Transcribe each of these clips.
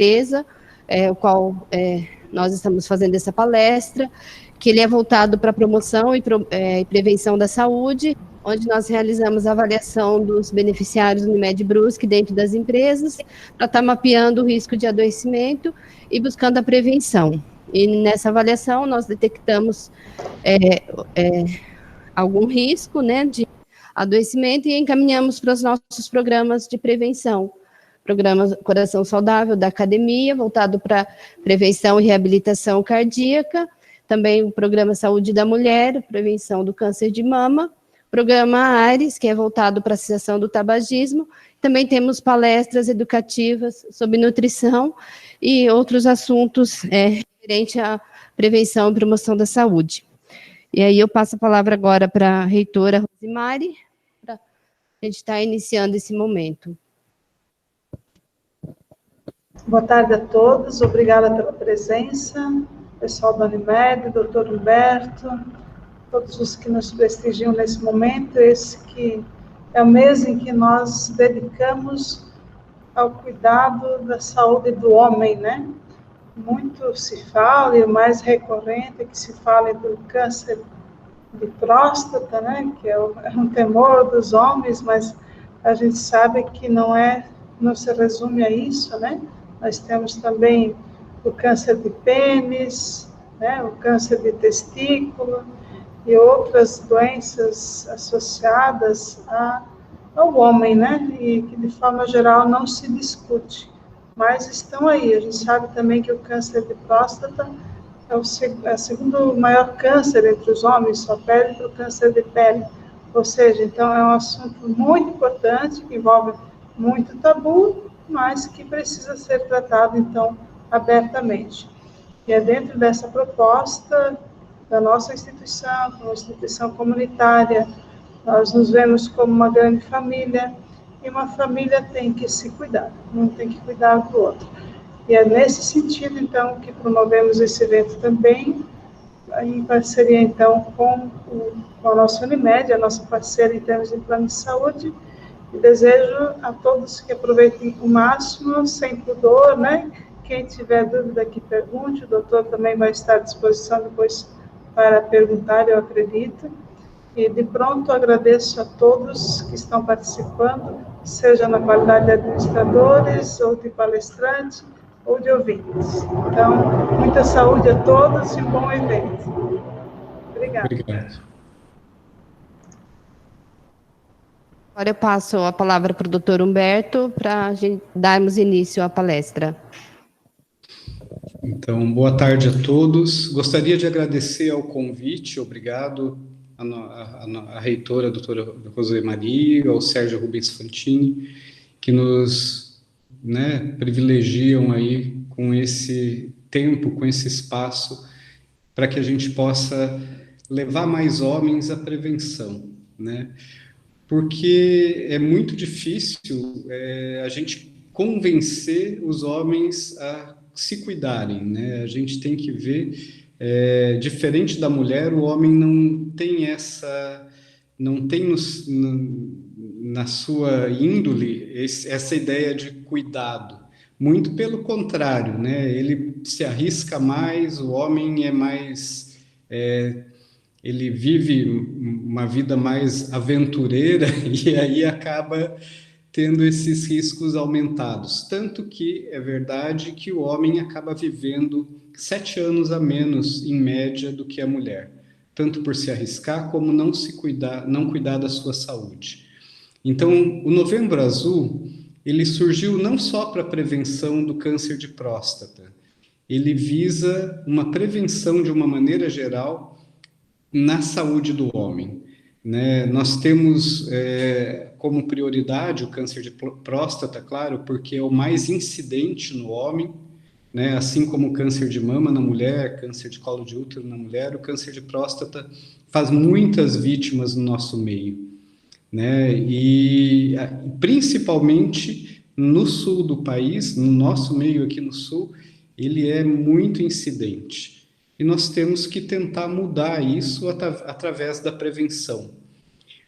empresa, o qual nós estamos fazendo essa palestra, que ele é voltado para a promoção e prevenção da saúde, onde nós realizamos a avaliação dos beneficiários do Unimed Brusque dentro das empresas, para estar mapeando o risco de adoecimento e buscando a prevenção. E nessa avaliação nós detectamos algum risco, né, de adoecimento e encaminhamos para os nossos programas de prevenção. Programa Coração Saudável da Academia, voltado para prevenção e reabilitação cardíaca, também o Programa Saúde da Mulher, prevenção do câncer de mama, Programa ARES, que é voltado para a cessação do tabagismo, também temos palestras educativas sobre nutrição e outros assuntos referentes à prevenção e promoção da saúde. E aí eu passo a palavra agora para a reitora Rosimari, para a gente estar iniciando esse momento. Boa tarde a todos, obrigada pela presença, pessoal da Unimed, doutor Humberto, todos os que nos prestigiam nesse momento, esse que é o mês em que nós dedicamos ao cuidado da saúde do homem, né? Muito se fala, e o mais recorrente é que se fale do câncer de próstata, né? Que é um temor dos homens, mas a gente sabe que não se resume a isso, né? Nós temos também o câncer de pênis, né? O câncer de testículo e outras doenças associadas ao homem, né? E que de forma geral não se discute, mas estão aí. A gente sabe também que o câncer de próstata é o segundo maior câncer entre os homens, só perde para o câncer de pele. Ou seja, então é um assunto muito importante, que envolve muito tabu, mas que precisa ser tratado, então, abertamente. E é dentro dessa proposta da nossa instituição, como instituição comunitária, nós nos vemos como uma grande família, e uma família tem que se cuidar, um tem que cuidar do outro. E é nesse sentido, então, que promovemos esse evento também, em parceria, então, com a nossa Unimed, a nossa parceira em termos de plano de saúde, e desejo a todos que aproveitem o máximo, sem pudor, né? Quem tiver dúvida que pergunte, o doutor também vai estar à disposição depois para perguntar, eu acredito. E de pronto agradeço a todos que estão participando, seja na qualidade de administradores, ou de palestrantes, ou de ouvintes. Então, muita saúde a todos e um bom evento. Obrigada. Obrigado. Agora eu passo a palavra para o doutor Humberto, para a gente darmos início à palestra. Então, boa tarde a todos. Gostaria de agradecer ao convite, obrigado à reitora, a doutora Rosemary, ao Sérgio Rubens Fantini, que nos privilegiam aí com esse tempo, com esse espaço, para que a gente possa levar mais homens à prevenção, né? Porque é muito difícil a gente convencer os homens a se cuidarem, né? A gente tem que ver, diferente da mulher, o homem não tem na sua índole essa ideia de cuidado. Muito pelo contrário, né? Ele se arrisca mais, o homem é mais... ele vive uma vida mais aventureira e aí acaba tendo esses riscos aumentados. Tanto que é verdade que o homem acaba vivendo 7 anos a menos, em média, do que a mulher. Tanto por se arriscar, como não cuidar da sua saúde. Então, o Novembro Azul, ele surgiu não só para a prevenção do câncer de próstata. Ele visa uma prevenção, de uma maneira geral, na saúde do homem, né? Nós temos como prioridade o câncer de próstata, claro, porque é o mais incidente no homem, né? Assim como o câncer de mama na mulher, câncer de colo de útero na mulher, o câncer de próstata faz muitas vítimas no nosso meio, né? E principalmente no sul do país, no nosso meio aqui no sul, ele é muito incidente. E nós temos que tentar mudar isso através da prevenção.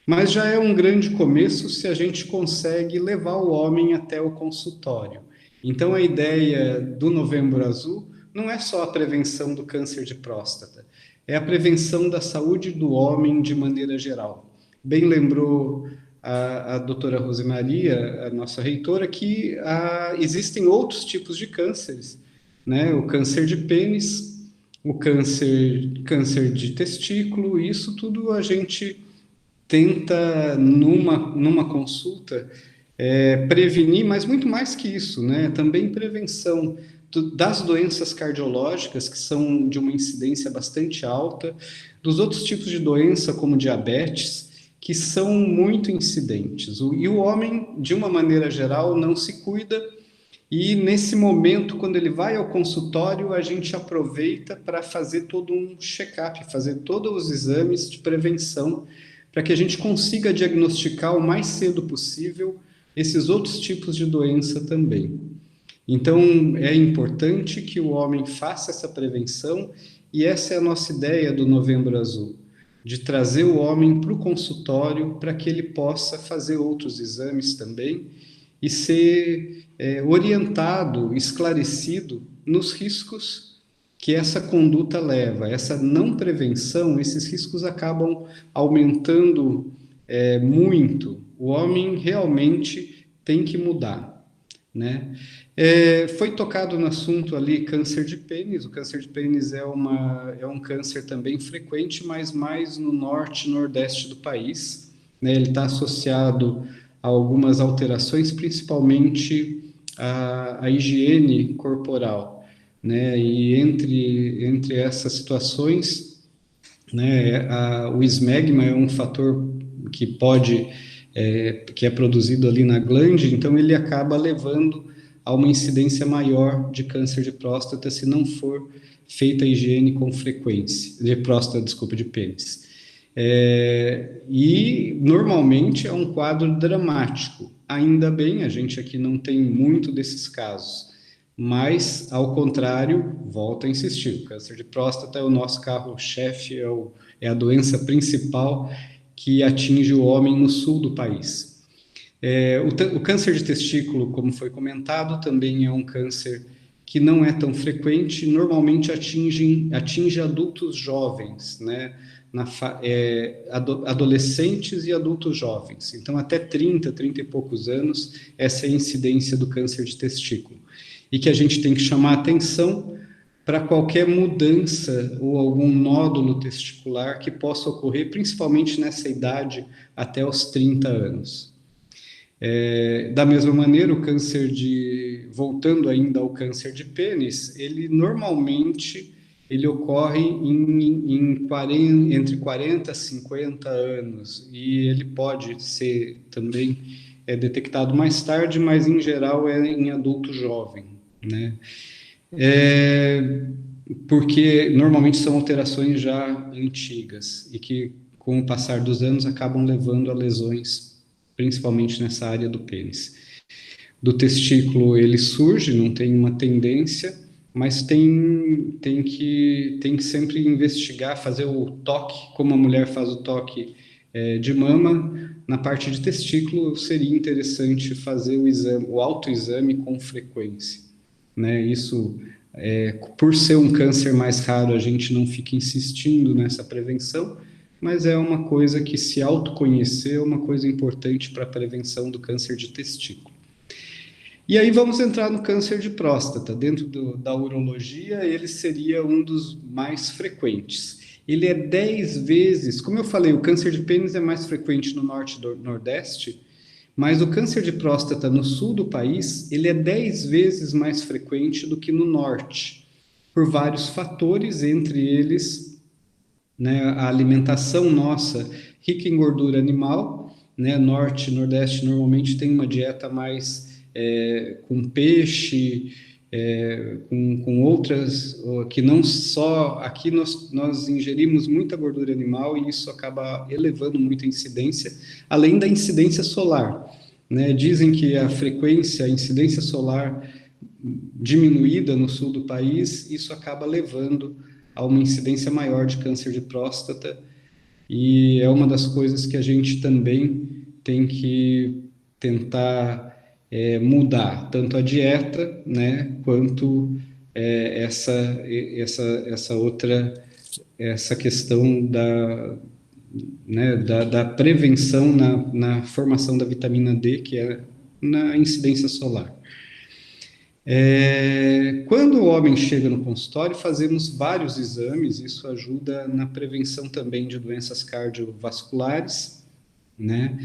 Mas já é um grande começo se a gente consegue levar o homem até o consultório. Então, a ideia do Novembro Azul não é só a prevenção do câncer de próstata, é a prevenção da saúde do homem de maneira geral. Bem lembrou a doutora Rosemaria, a nossa reitora, que existem outros tipos de cânceres, né? O câncer de pênis, o câncer de testículo, isso tudo a gente tenta, numa consulta, prevenir, mas muito mais que isso, né? Também prevenção das doenças cardiológicas, que são de uma incidência bastante alta, dos outros tipos de doença, como diabetes, que são muito incidentes. E o homem, de uma maneira geral, não se cuida, e nesse momento, quando ele vai ao consultório, a gente aproveita para fazer todo um check-up, fazer todos os exames de prevenção, para que a gente consiga diagnosticar o mais cedo possível esses outros tipos de doença também. Então, é importante que o homem faça essa prevenção, e essa é a nossa ideia do Novembro Azul, de trazer o homem para o consultório para que ele possa fazer outros exames também e ser orientado, esclarecido nos riscos que essa conduta leva. Essa não prevenção, esses riscos acabam aumentando muito. O homem realmente tem que mudar, né? Foi tocado no assunto ali câncer de pênis. O câncer de pênis é um câncer também frequente, mas mais no norte e nordeste do país, né? Ele está associado a algumas alterações, principalmente a higiene corporal, né? E entre essas situações, né, o esmegma é um fator que que é produzido ali na glande, então ele acaba levando a uma incidência maior de câncer de próstata se não for feita a higiene com frequência, de próstata, desculpa, de pênis. E normalmente é um quadro dramático. Ainda bem, a gente aqui não tem muito desses casos, mas ao contrário, volto a insistir, o câncer de próstata é o nosso carro-chefe, é a doença principal que atinge o homem no sul do país. O câncer de testículo, como foi comentado, também é um câncer que não é tão frequente, normalmente atinge adultos jovens, né? Adolescentes e adultos jovens. Então, até 30 e poucos anos, essa é a incidência do câncer de testículo. E que a gente tem que chamar atenção para qualquer mudança ou algum nódulo testicular que possa ocorrer, principalmente nessa idade, até os 30 anos. Da mesma maneira, voltando ainda ao câncer de pênis, ele normalmente ocorre entre 40 e 50 anos, e ele pode ser também detectado mais tarde, mas em geral é em adulto jovem, né? Porque normalmente são alterações já antigas e que, com o passar dos anos, acabam levando a lesões, principalmente nessa área do pênis. Do testículo ele surge, não tem uma tendência, mas tem que sempre investigar, fazer o toque, como a mulher faz o toque de mama. Na parte de testículo seria interessante fazer o autoexame com frequência, né? Isso, por ser um câncer mais raro, a gente não fica insistindo nessa prevenção, mas é uma coisa que se autoconhecer é uma coisa importante para a prevenção do câncer de testículo. E aí vamos entrar no câncer de próstata. Dentro da urologia, ele seria um dos mais frequentes. Ele é 10 vezes, como eu falei, o câncer de pênis é mais frequente no norte e do nordeste, mas o câncer de próstata no sul do país, ele é 10 vezes mais frequente do que no norte, por vários fatores, entre eles, né, a alimentação nossa rica em gordura animal, né? Norte e nordeste normalmente tem uma dieta mais com peixe, com outras, que não só aqui nós ingerimos muita gordura animal, e isso acaba elevando muito a incidência, além da incidência solar, né? Dizem que a incidência solar diminuída no sul do país, isso acaba levando a uma incidência maior de câncer de próstata, e é uma das coisas que a gente também tem que tentar mudar tanto a dieta, né, quanto essa questão da prevenção na formação da vitamina D, que é na incidência solar. Quando o homem chega no consultório, fazemos vários exames, isso ajuda na prevenção também de doenças cardiovasculares, né?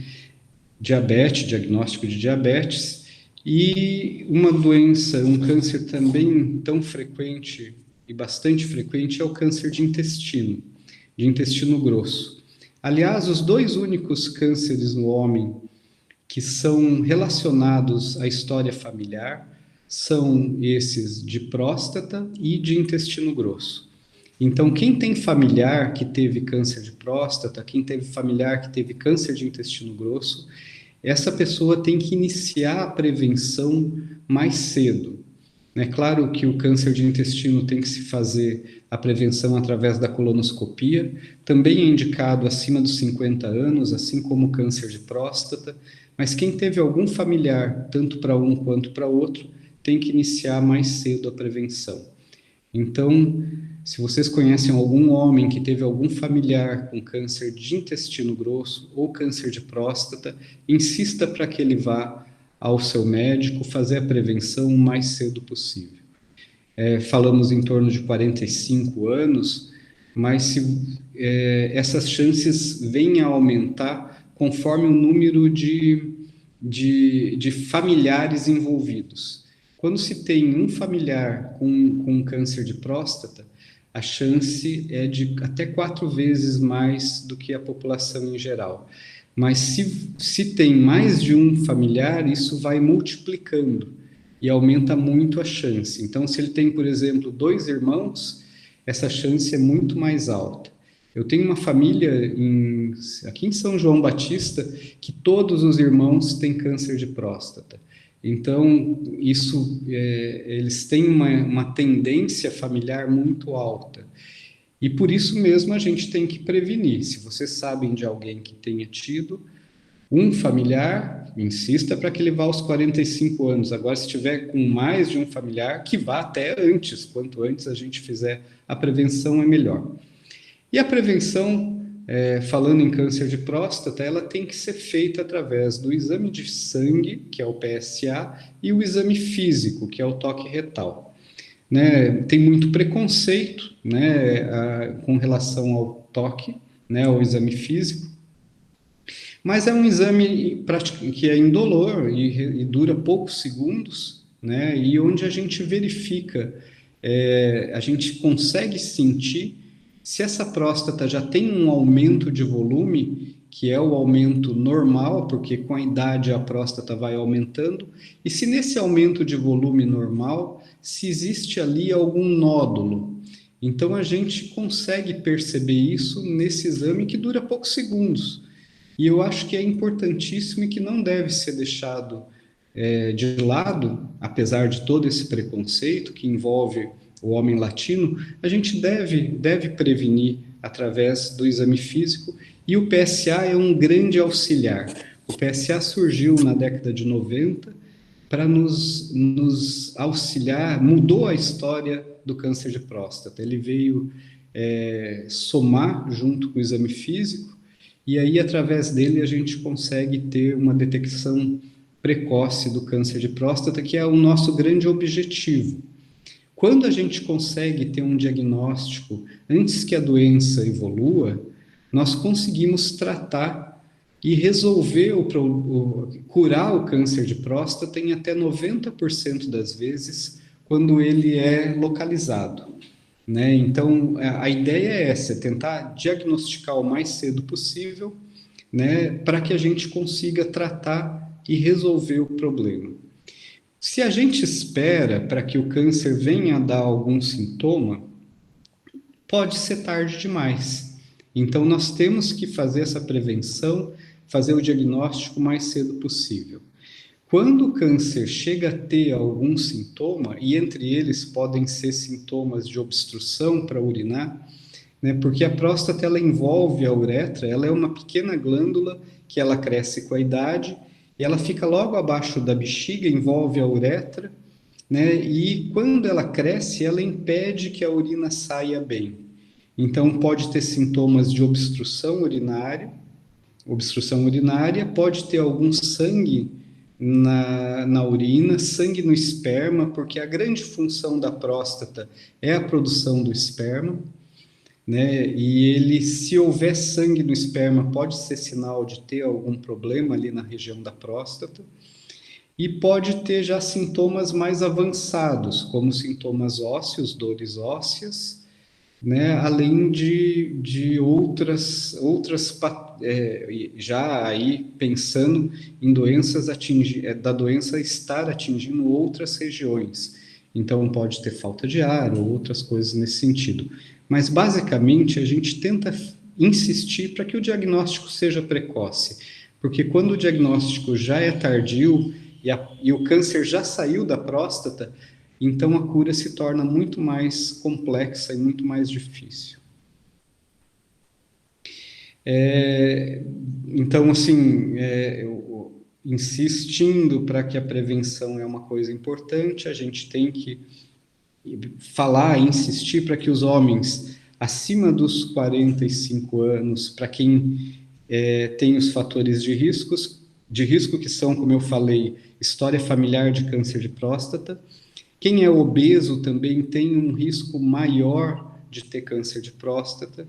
Diabetes, diagnóstico de diabetes, e uma doença, um câncer também tão frequente e bastante frequente é o câncer de intestino grosso. Aliás, os 2 únicos cânceres no homem que são relacionados à história familiar são esses de próstata e de intestino grosso. Então, quem tem familiar que teve câncer de próstata, quem teve familiar que teve câncer de intestino grosso, essa pessoa tem que iniciar a prevenção mais cedo. É claro que o câncer de intestino tem que se fazer a prevenção através da colonoscopia, também é indicado acima dos 50 anos, assim como o câncer de próstata, mas quem teve algum familiar, tanto para um quanto para outro, tem que iniciar mais cedo a prevenção. Então, se vocês conhecem algum homem que teve algum familiar com câncer de intestino grosso ou câncer de próstata, insista para que ele vá ao seu médico fazer a prevenção o mais cedo possível. Falamos em torno de 45 anos, mas essas chances vêm a aumentar conforme o número de familiares envolvidos. Quando se tem um familiar com câncer de próstata, a chance é de até 4 vezes mais do que a população em geral. Mas se tem mais de um familiar, isso vai multiplicando e aumenta muito a chance. Então, se ele tem, por exemplo, 2 irmãos, essa chance é muito mais alta. Eu tenho uma família aqui em São João Batista que todos os irmãos têm câncer de próstata. Então, eles têm uma tendência familiar muito alta. E por isso mesmo a gente tem que prevenir. Se vocês sabem de alguém que tenha tido um familiar, insista para que ele vá aos 45 anos. Agora, se tiver com mais de um familiar, que vá até antes. Quanto antes a gente fizer a prevenção, é melhor. E a prevenção, falando em câncer de próstata, ela tem que ser feita através do exame de sangue, que é o PSA, e o exame físico, que é o toque retal. Né? Tem muito preconceito, né, com relação ao toque, né, ao exame físico, mas é um exame que é indolor e dura poucos segundos, né, e onde a gente verifica, a gente consegue sentir se essa próstata já tem um aumento de volume, que é o aumento normal, porque com a idade a próstata vai aumentando, e se nesse aumento de volume normal, se existe ali algum nódulo. Então, a gente consegue perceber isso nesse exame que dura poucos segundos. E eu acho que é importantíssimo e que não deve ser deixado de lado, apesar de todo esse preconceito que envolve o homem latino, a gente deve prevenir através do exame físico, e o PSA é um grande auxiliar. O PSA surgiu na década de 90 para nos auxiliar, mudou a história do câncer de próstata. Ele veio somar junto com o exame físico, e aí através dele a gente consegue ter uma detecção precoce do câncer de próstata, que é o nosso grande objetivo. Quando a gente consegue ter um diagnóstico antes que a doença evolua, nós conseguimos tratar e resolver curar o câncer de próstata em até 90% das vezes quando ele é localizado, né? Então, a ideia é essa, é tentar diagnosticar o mais cedo possível, né, para que a gente consiga tratar e resolver o problema. Se a gente espera para que o câncer venha a dar algum sintoma, pode ser tarde demais. Então, nós temos que fazer essa prevenção, fazer o diagnóstico o mais cedo possível. Quando o câncer chega a ter algum sintoma, e entre eles podem ser sintomas de obstrução para urinar, né, porque a próstata ela envolve a uretra, ela é uma pequena glândula que ela cresce com a idade, e ela fica logo abaixo da bexiga, envolve a uretra, né? E quando ela cresce, ela impede que a urina saia bem. Então, pode ter sintomas de obstrução urinária, pode ter algum sangue na urina, sangue no esperma, porque a grande função da próstata é a produção do esperma, né? E ele, se houver sangue no esperma, pode ser sinal de ter algum problema ali na região da próstata. E pode ter já sintomas mais avançados, como sintomas ósseos, dores ósseas, né? Além de já aí pensando em doenças da doença estar atingindo outras regiões. Então, pode ter falta de ar ou outras coisas nesse sentido. Mas, basicamente, a gente tenta insistir para que o diagnóstico seja precoce, porque quando o diagnóstico já é tardio e o câncer já saiu da próstata, então a cura se torna muito mais complexa e muito mais difícil. Então, assim, insistindo para que a prevenção é uma coisa importante, a gente tem que falar, insistir para que os homens acima dos 45 anos, para quem tem os fatores de risco que são, como eu falei, história familiar de câncer de próstata. Quem é obeso também tem um risco maior de ter câncer de próstata.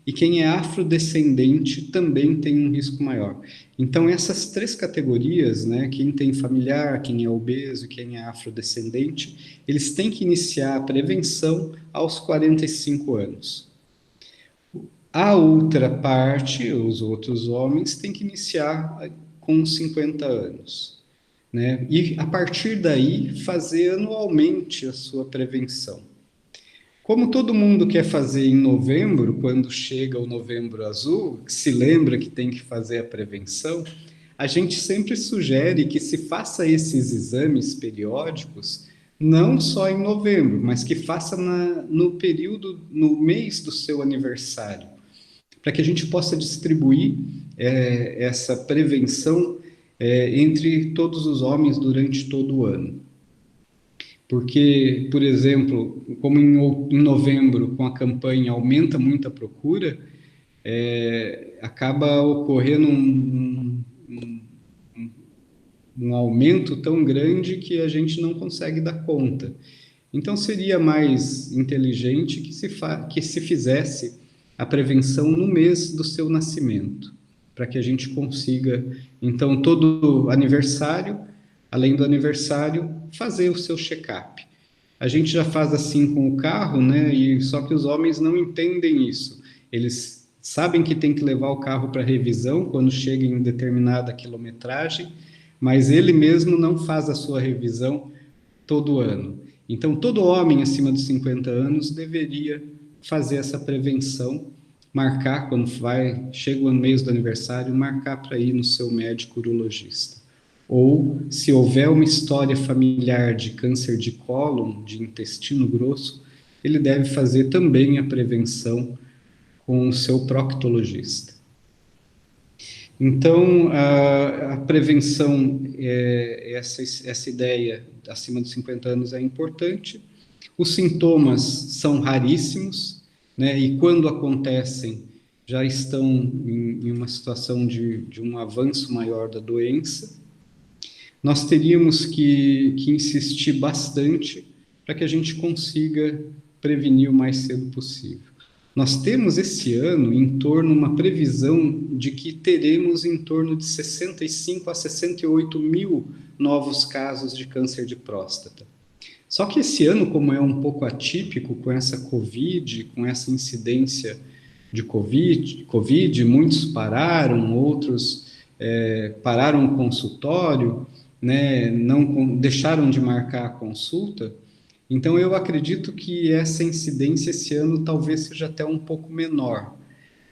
E quem é afrodescendente também tem um risco maior. Então, essas três categorias, né, quem tem familiar, quem é obeso e quem é afrodescendente, eles têm que iniciar a prevenção aos 45 anos. A outra parte, os outros homens, têm que iniciar com 50 anos. Né? E, a partir daí, fazer anualmente a sua prevenção. Como todo mundo quer fazer em novembro, quando chega o Novembro Azul, que se lembra que tem que fazer a prevenção, a gente sempre sugere que se faça esses exames periódicos, não só em novembro, mas que faça no mês do seu aniversário, para que a gente possa distribuir essa prevenção entre todos os homens durante todo o ano. Porque, por exemplo, como em novembro, com a campanha aumenta muito a procura, acaba ocorrendo um aumento tão grande que a gente não consegue dar conta. Então, seria mais inteligente que se fizesse a prevenção no mês do seu nascimento, para que a gente consiga, então, todo aniversário, além do aniversário, fazer o seu check-up. A gente já faz assim com o carro, né? E só que os homens não entendem isso. Eles sabem que tem que levar o carro para revisão quando chega em determinada quilometragem, mas ele mesmo não faz a sua revisão todo ano. Então, todo homem acima dos 50 anos deveria fazer essa prevenção, marcar quando chega o mês do aniversário, marcar para ir no seu médico urologista. Ou, se houver uma história familiar de câncer de cólon, de intestino grosso, ele deve fazer também a prevenção com o seu proctologista. Então, a prevenção, essa ideia acima dos 50 anos é importante. Os sintomas são raríssimos, né? E quando acontecem, já estão em uma situação de um avanço maior da doença. Nós teríamos que insistir bastante para que a gente consiga prevenir o mais cedo possível. Nós temos esse ano uma previsão de que teremos em torno de 65 a 68 mil novos casos de câncer de próstata. Só que esse ano, como é um pouco atípico com essa Covid, com essa incidência de Covid, muitos pararam, outros pararam o consultório, né, não deixaram de marcar a consulta. Então, eu acredito que essa incidência esse ano talvez seja até um pouco menor.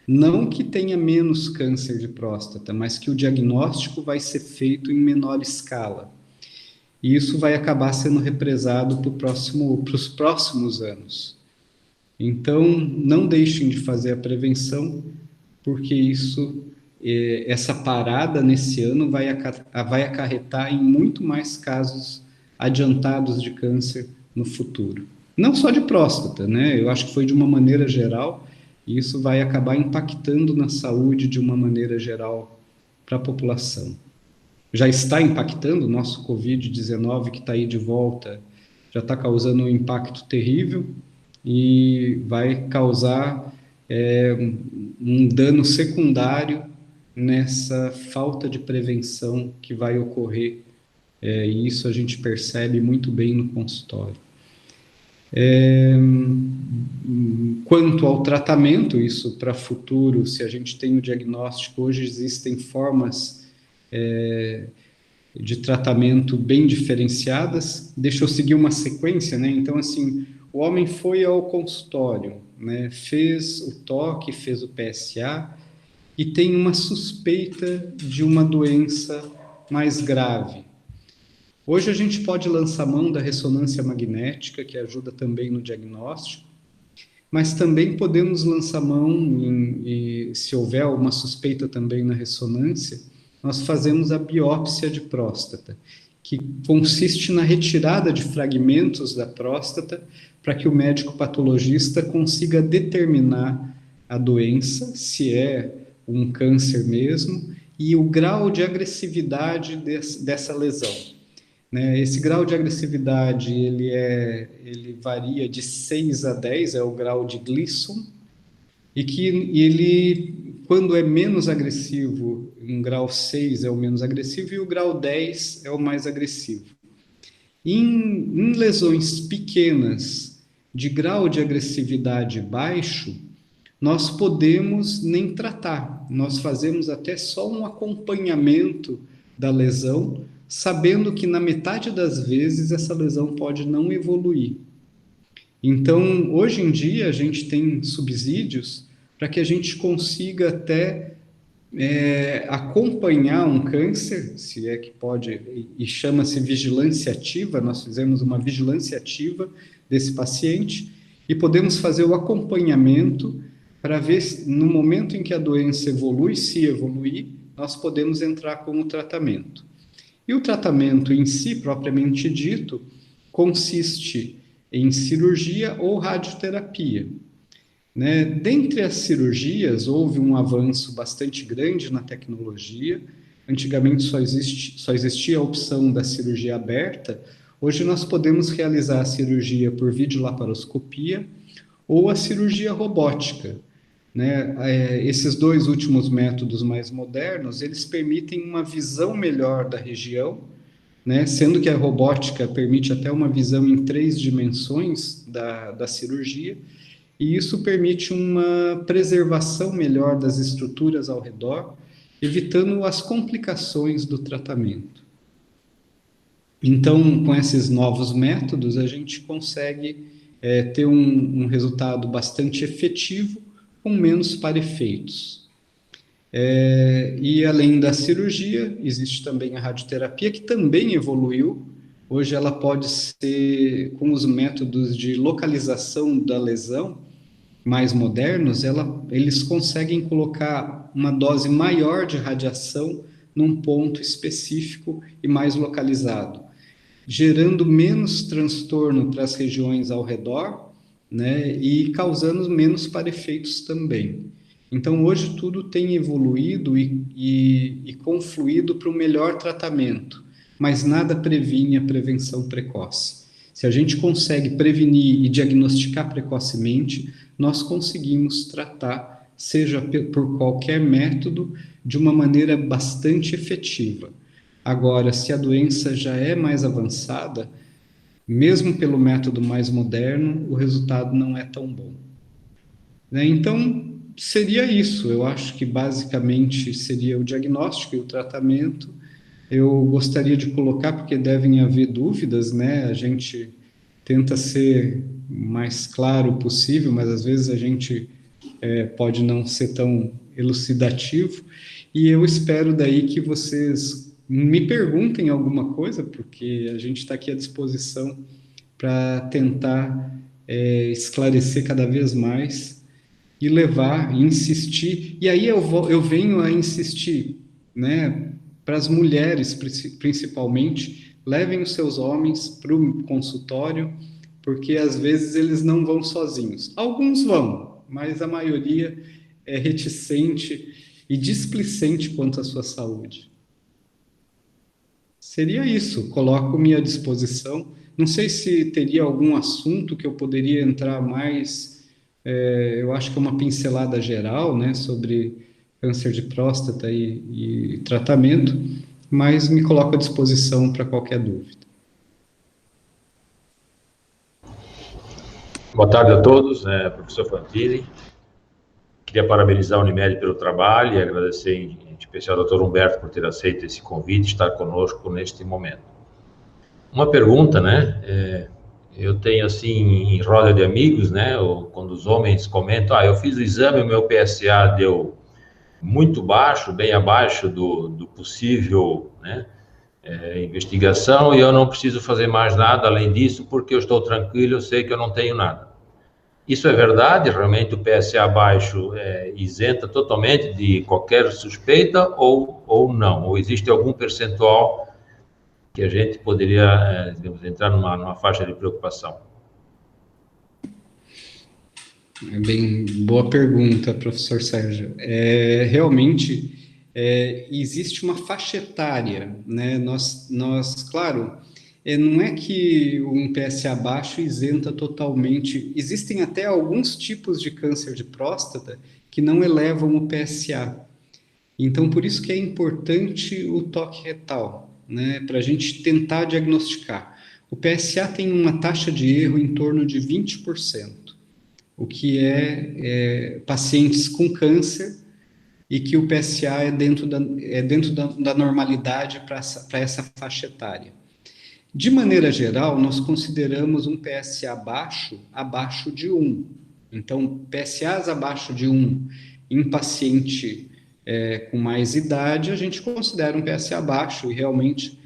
Não que tenha menos câncer de próstata, mas que o diagnóstico vai ser feito em menor escala. E isso vai acabar sendo represado para os próximos anos. Então, não deixem de fazer a prevenção, porque isso essa parada nesse ano vai acarretar em muito mais casos adiantados de câncer no futuro. Não só de próstata, né? Eu acho que foi de uma maneira geral, e isso vai acabar impactando na saúde de uma maneira geral para a população. Já está impactando o nosso Covid-19, que está aí de volta, já está causando um impacto terrível e vai causar um dano secundário nessa falta de prevenção que vai ocorrer, e isso a gente percebe muito bem no consultório. Quanto ao tratamento, isso para futuro, se a gente tem o diagnóstico, hoje existem formas de tratamento bem diferenciadas. Deixa eu seguir uma sequência, né? Então, assim, o homem foi ao consultório, né? Fez o toque, fez o PSA e tem uma suspeita de uma doença mais grave. Hoje a gente pode lançar mão da ressonância magnética, que ajuda também no diagnóstico, mas também podemos lançar mão, se houver uma suspeita também na ressonância, nós fazemos a biópsia de próstata, que consiste na retirada de fragmentos da próstata para que o médico patologista consiga determinar a doença, se é um câncer mesmo, e o grau de agressividade dessa lesão. Né? Esse grau de agressividade ele varia de 6 a 10, é o grau de Gleason, e que ele, quando é menos agressivo, em grau 6 é o menos agressivo e o grau 10 é o mais agressivo. Em lesões pequenas, de grau de agressividade baixo, nós podemos nem tratar, nós fazemos até só um acompanhamento da lesão, sabendo que na metade das vezes essa lesão pode não evoluir. Então, hoje em dia, a gente tem subsídios para que a gente consiga até acompanhar um câncer, se é que pode, e chama-se vigilância ativa. Nós fizemos uma vigilância ativa desse paciente e podemos fazer o acompanhamento para ver se, no momento em que a doença evolui, se evoluir, nós podemos entrar com o tratamento. E o tratamento em si, propriamente dito, consiste em cirurgia ou radioterapia. Né? Dentre as cirurgias, houve um avanço bastante grande na tecnologia. Antigamente só existia a opção da cirurgia aberta. Hoje nós podemos realizar a cirurgia por videolaparoscopia ou a cirurgia robótica. Né? Esses dois últimos métodos mais modernos, eles permitem uma visão melhor da região, né? Sendo que a robótica permite até uma visão em 3 dimensões da cirurgia, e isso permite uma preservação melhor das estruturas ao redor, evitando as complicações do tratamento. Então, com esses novos métodos, a gente consegue ter um resultado bastante efetivo, com menos parefeitos. E além da cirurgia, existe também a radioterapia, que também evoluiu. Hoje ela pode ser, com os métodos de localização da lesão mais modernos, eles conseguem colocar uma dose maior de radiação num ponto específico e mais localizado, gerando menos transtorno para as regiões ao redor, né, e causando menos parefeitos também. Então, hoje tudo tem evoluído e confluído para o melhor tratamento, mas nada previne a prevenção precoce. Se a gente consegue prevenir e diagnosticar precocemente, nós conseguimos tratar, seja por qualquer método, de uma maneira bastante efetiva. Agora, se a doença já é mais avançada, mesmo pelo método mais moderno, o resultado não é tão bom. Né? Então, seria isso. Eu acho que basicamente seria o diagnóstico e o tratamento. Eu gostaria de colocar, porque devem haver dúvidas, né? A gente tenta ser o mais claro possível, mas às vezes a gente pode não ser tão elucidativo. E eu espero daí que vocês me perguntem alguma coisa, porque a gente está aqui à disposição para tentar esclarecer cada vez mais e levar, insistir. E aí eu venho a insistir, né, para as mulheres, principalmente, levem os seus homens para o consultório, porque às vezes eles não vão sozinhos. Alguns vão, mas a maioria é reticente e displicente quanto à sua saúde. Seria isso, coloco-me à disposição. Não sei se teria algum assunto que eu poderia entrar mais, eu acho que é uma pincelada geral, né, sobre câncer de próstata e tratamento, mas me coloco à disposição para qualquer dúvida. Boa tarde a todos, professor Fantini. Queria parabenizar a Unimed pelo trabalho e agradecer em especial ao Dr. Humberto por ter aceito esse convite, estar conosco neste momento. Uma pergunta, né? Eu tenho assim, em roda de amigos, né? Ou quando os homens comentam, eu fiz o exame, o meu PSA deu muito baixo, bem abaixo do possível, né? Investigação, e eu não preciso fazer mais nada além disso, porque eu estou tranquilo, eu sei que eu não tenho nada. Isso é verdade? Realmente o PSA baixo isenta totalmente de qualquer suspeita ou não? Ou existe algum percentual que a gente poderia, digamos, entrar numa faixa de preocupação? Bem, boa pergunta, professor Sérgio. Realmente, existe uma faixa etária, né? Claro, não é que um PSA baixo isenta totalmente. Existem até alguns tipos de câncer de próstata que não elevam o PSA. Então, por isso que é importante o toque retal, né? Para a gente tentar diagnosticar. O PSA tem uma taxa de erro em torno de 20%. O que é pacientes com câncer e que o PSA é dentro da normalidade para essa faixa etária. De maneira geral, nós consideramos um PSA abaixo de 1. Então, PSAs abaixo de 1 em paciente com mais idade, a gente considera um PSA baixo e realmente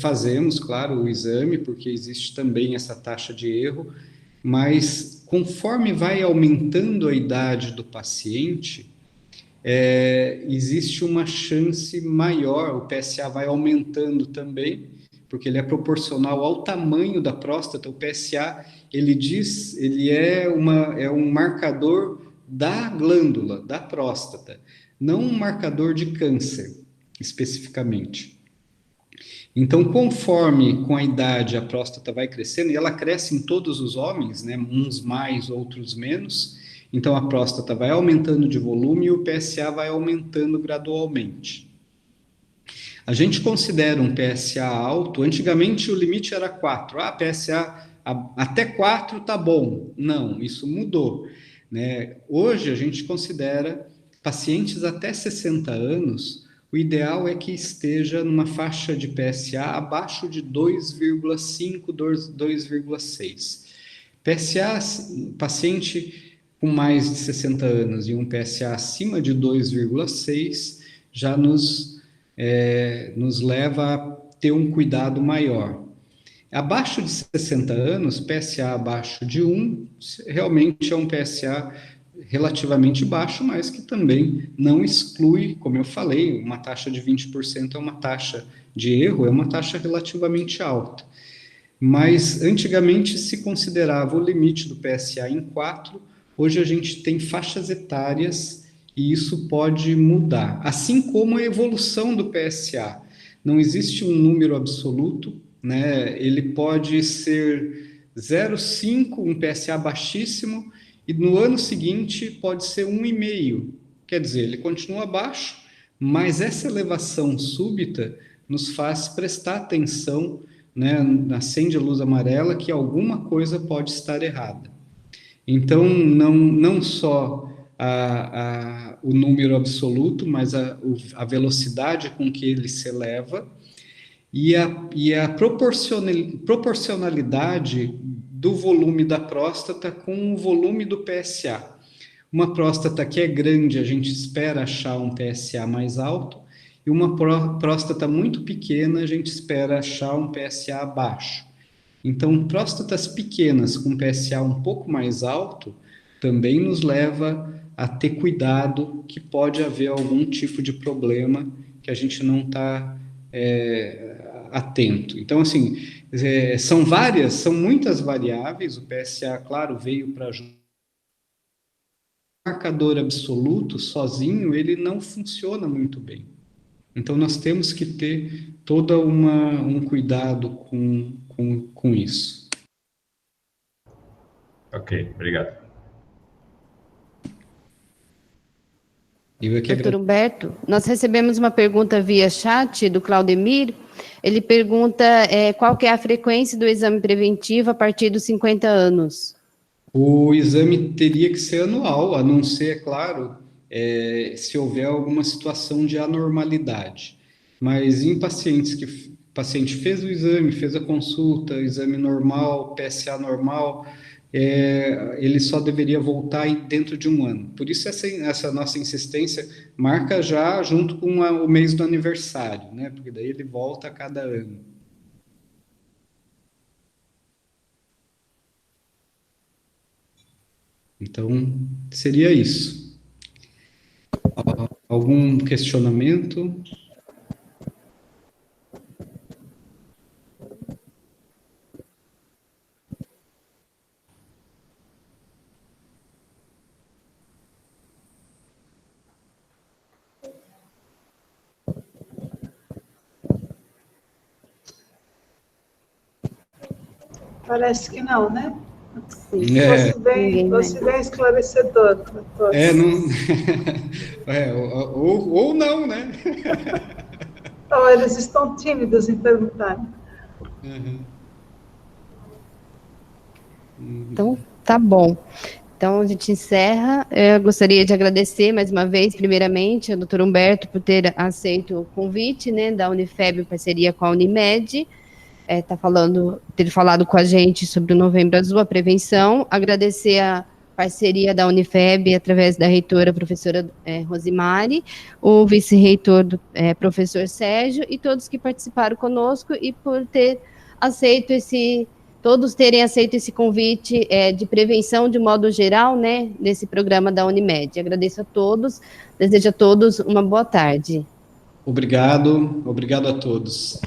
fazemos, claro, o exame, porque existe também essa taxa de erro, mas conforme vai aumentando a idade do paciente, existe uma chance maior, o PSA vai aumentando também, porque ele é proporcional ao tamanho da próstata. O PSA, ele é um marcador da glândula, da próstata, não um marcador de câncer, especificamente. Então, conforme com a idade a próstata vai crescendo, e ela cresce em todos os homens, né, uns mais, outros menos, então a próstata vai aumentando de volume e o PSA vai aumentando gradualmente. A gente considera um PSA alto, antigamente o limite era 4, PSA até 4 tá bom. Não, isso mudou, né? Hoje a gente considera pacientes até 60 anos, o ideal é que esteja numa faixa de PSA abaixo de 2,5, 2,6. PSA, paciente com mais de 60 anos e um PSA acima de 2,6 já nos leva a ter um cuidado maior. Abaixo de 60 anos, PSA abaixo de 1, realmente é um PSA relativamente baixo, mas que também não exclui, como eu falei, uma taxa de 20% é uma taxa de erro, é uma taxa relativamente alta. Mas antigamente se considerava o limite do PSA em 4, hoje a gente tem faixas etárias e isso pode mudar. Assim como a evolução do PSA. Não existe um número absoluto, né? Ele pode ser 0,5, um PSA baixíssimo, e no ano seguinte pode ser 1,5. Quer dizer, ele continua baixo, mas essa elevação súbita nos faz prestar atenção, né? Acende a luz amarela que alguma coisa pode estar errada. Então, não só o número absoluto, mas a velocidade com que ele se eleva e a proporcionalidade do volume da próstata com o volume do PSA. Uma próstata que é grande, a gente espera achar um PSA mais alto, e uma próstata muito pequena, a gente espera achar um PSA baixo. Então, próstatas pequenas com PSA um pouco mais alto também nos leva a ter cuidado que pode haver algum tipo de problema que a gente não está atento. Então, assim, são muitas variáveis. O PSA, claro, veio para ajudar. O marcador absoluto, sozinho, ele não funciona muito bem. Então, nós temos que ter todo um cuidado com isso. Ok, obrigado. Doutor Humberto, nós recebemos uma pergunta via chat do Claudemir. Ele pergunta qual que é a frequência do exame preventivo a partir dos 50 anos. O exame teria que ser anual, a não ser, é claro, se houver alguma situação de anormalidade. Mas em pacientes que o paciente fez o exame, fez a consulta, exame normal, PSA normal, ele só deveria voltar dentro de um ano. Por isso essa nossa insistência marca já junto com o mês do aniversário, né? Porque daí ele volta a cada ano. Então, seria isso. Algum questionamento? Parece que não, né? Sim. Fosse bem esclarecedor, doutor. Ou não, né? Então, eles estão tímidos em perguntar. Então, tá bom. Então, a gente encerra. Eu gostaria de agradecer mais uma vez, primeiramente, ao doutor Humberto por ter aceito o convite, né, da Unifeb em parceria com a Unimed, ter falado com a gente sobre o Novembro Azul, a prevenção. Agradecer a parceria da Unifeb através da reitora, professora Rosimari, o vice-reitor, professor Sérgio, e todos que participaram conosco e por ter aceito todos terem aceito esse convite de prevenção de modo geral, né, nesse programa da Unimed. Agradeço a todos, desejo a todos uma boa tarde. Obrigado a todos.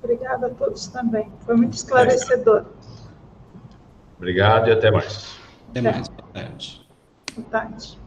Obrigada a todos também, foi muito esclarecedor. Obrigado e até mais. Até mais, boa tarde. Boa tarde.